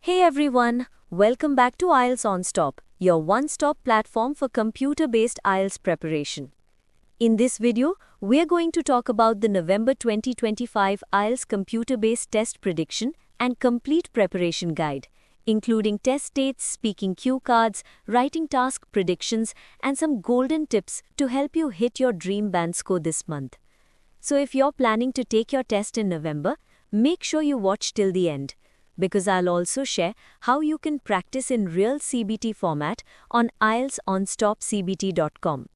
Hey everyone, welcome back to IELTS OnStop, your one-stop platform for computer-based IELTS preparation. In this video, we're going to talk about the November 2025 IELTS computer-based test prediction and complete preparation guide, including test dates, speaking cue cards, writing task predictions, and some golden tips to help you hit your dream band score this month. So if you're planning to take your test in November, make sure you watch till the end, because I'll also share how you can practice in real CBT format on IELTSonstopcbt.com.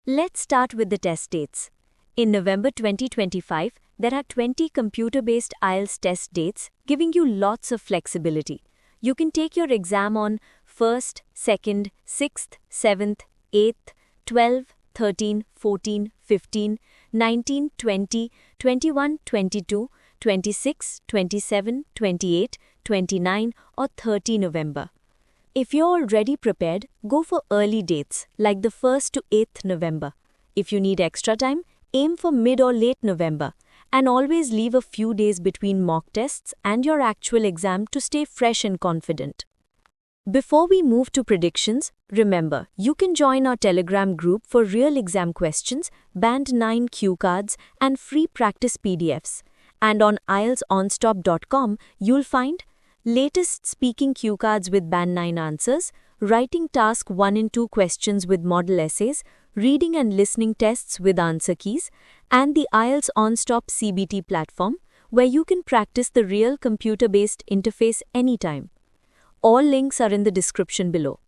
Let's start with the test dates. In November 2025, there are 20 computer-based IELTS test dates, giving you lots of flexibility. You can take your exam on 1st, 2nd, 6th, 7th, 8th, 12, 13, 14, 15, 19, 20, 21, 22, 26, 27, 28, 29 or 30 November. If you're already prepared, go for early dates like the 1st to 8th November. If you need extra time, aim for mid or late November and always leave a few days between mock tests and your actual exam to stay fresh and confident. Before we move to predictions, remember, you can join our Telegram group for real exam questions, Band 9 cue cards, and free practice PDFs. And on IELTSonstop.com, you'll find latest speaking cue cards with Band 9 answers, writing task 1 and 2 questions with model essays, reading and listening tests with answer keys, and the IELTS OnStop CBT platform, where you can practice the real computer-based interface anytime. All links are in the description below.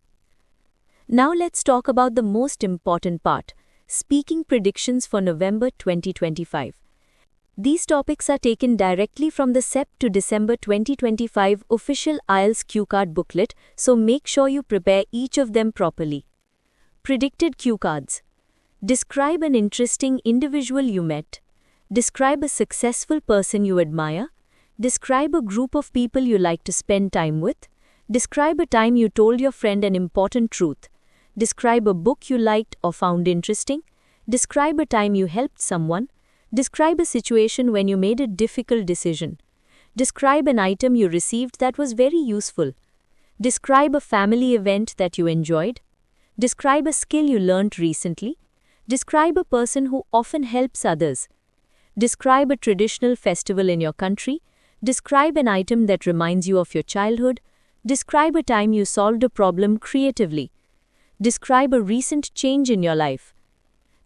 Now let's talk about the most important part, speaking predictions for November 2025. These topics are taken directly from the Sep to December 2025 official IELTS cue card booklet, so make sure you prepare each of them properly. Predicted cue cards. Describe an interesting individual you met. Describe a successful person you admire. Describe a group of people you like to spend time with. Describe a time you told your friend an important truth. Describe a book you liked or found interesting. Describe a time you helped someone. Describe a situation when you made a difficult decision. Describe an item you received that was very useful. Describe a family event that you enjoyed. Describe a skill you learned recently. Describe a person who often helps others. Describe a traditional festival in your country. Describe an item that reminds you of your childhood. Describe a time you solved a problem creatively. Describe a recent change in your life.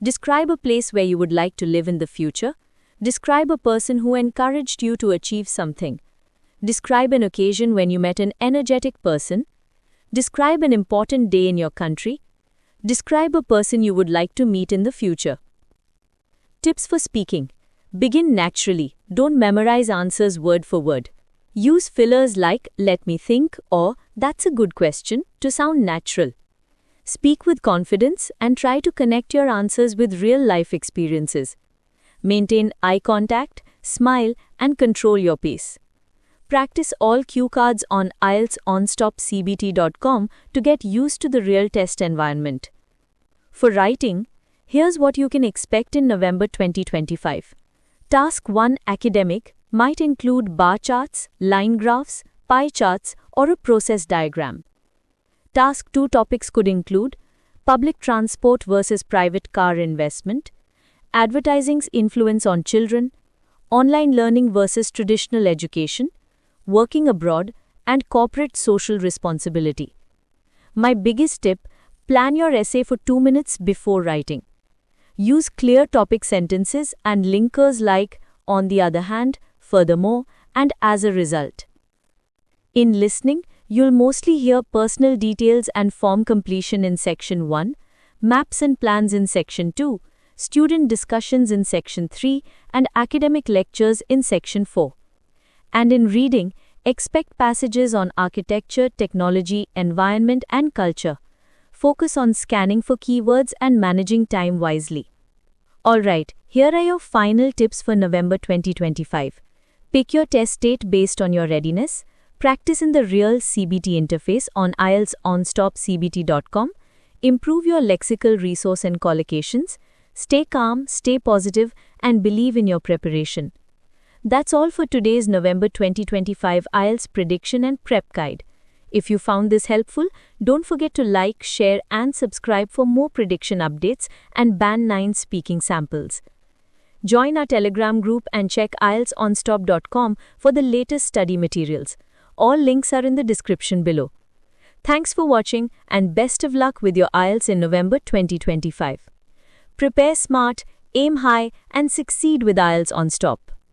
Describe a place where you would like to live in the future. Describe a person who encouraged you to achieve something. Describe an occasion when you met an energetic person. Describe an important day in your country. Describe a person you would like to meet in the future. Tips for speaking. Begin naturally. Don't memorize answers word for word. Use fillers like "let me think" or "that's a good question" to sound natural. Speak with confidence and try to connect your answers with real-life experiences. Maintain eye contact, smile, and control your pace. Practice all cue cards on IELTSonstopcbt.com to get used to the real test environment. For writing, here's what you can expect in November 2025. Task 1 Academic might include bar charts, line graphs, pie charts, or a process diagram. Task 2 topics could include public transport versus private car investment, advertising's influence on children, online learning versus traditional education, working abroad, and corporate social responsibility. My biggest tip, plan your essay for 2 minutes before writing. Use clear topic sentences and linkers like "on the other hand," "furthermore," and "as a result." In listening, you'll mostly hear personal details and form completion in Section 1, maps and plans in Section 2, student discussions in Section 3, and academic lectures in Section 4. And in reading, expect passages on architecture, technology, environment, and culture. Focus on scanning for keywords and managing time wisely. Alright, here are your final tips for November 2025. Pick your test date based on your readiness. Practice in the real CBT interface on IELTSonstopcbt.com. Improve your lexical resource and collocations. Stay calm, stay positive, and believe in your preparation. That's all for today's November 2025 IELTS prediction and prep guide. If you found this helpful, don't forget to like, share, and subscribe for more prediction updates and Band 9 speaking samples. Join our Telegram group and check IELTSonstop.com for the latest study materials. All links are in the description below. Thanks for watching and best of luck with your IELTS in November 2025. Prepare smart, aim high, and succeed with IELTS on Stop.